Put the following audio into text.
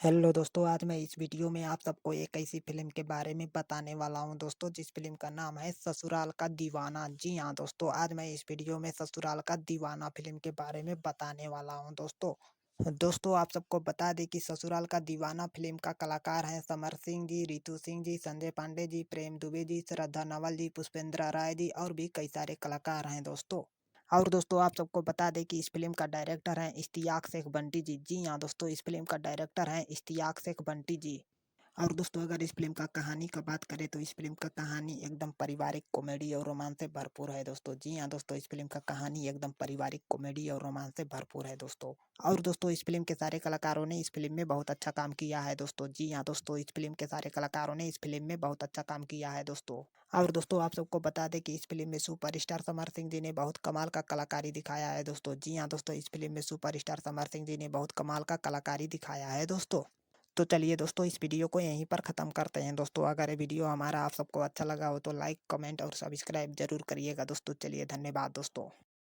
Hello दोस्तों, आज मैं इस वीडियो में आप सबको एक ऐसी फ़िल्म के बारे में बताने वाला हूँ दोस्तों, जिस फ़िल्म का नाम है ससुराल का दीवाना। जी हाँ दोस्तों, आज मैं इस वीडियो में ससुराल का दीवाना फ़िल्म के बारे में बताने वाला हूँ दोस्तों। दोस्तों आप सबको बता दें कि ससुराल का दीवाना फ़िल्म का कलाकार हैं समर सिंह जी, रितु सिंह जी, संजय पांडे जी, प्रेम दुबे जी, श्रद्धा नवल जी, पुष्पेंद्र राय जी और भी कई सारे कलाकार हैं दोस्तों। और दोस्तों आप सबको बता दें कि इस फ़िल्म का डायरेक्टर हैं इश्तियाक शेख बंटी जी। जी हाँ दोस्तों, इस फ़िल्म का डायरेक्टर हैं इश्तियाक शेख बंटी जी। और दोस्तों अगर इस फ़िल्म का कहानी का बात करें तो इस फ़िल्म का कहानी एकदम पारिवारिक कॉमेडी और रोमांस से भरपूर है दोस्तों। जी हाँ दोस्तों, इस फ़िल्म का कहानी एकदम पारिवारिक कॉमेडी और रोमांस से भरपूर है दोस्तों। और दोस्तों इस फ़िल्म के सारे कलाकारों ने इस फ़िल्म में बहुत अच्छा काम किया है दोस्तों। जी हाँ दोस्तों, इस फ़िल्म के सारे कलाकारों ने इस फ़िल्म में बहुत अच्छा काम किया है दोस्तों। और दोस्तों आप सबको बता दें कि इस फ़िल्म में सुपरस्टार समर सिंह जी ने बहुत कमाल का कलाकारी दिखाया है दोस्तों। जी हाँ दोस्तों, इस फ़िल्म में सुपरस्टार समर सिंह जी ने बहुत कमाल का कलाकारी दिखाया है दोस्तों। तो चलिए दोस्तों इस वीडियो को यहीं पर ख़त्म करते हैं दोस्तों। अगर ये वीडियो हमारा आप सबको अच्छा लगा हो तो लाइक, कमेंट और सब्सक्राइब ज़रूर करिएगा दोस्तों। चलिए धन्यवाद दोस्तों।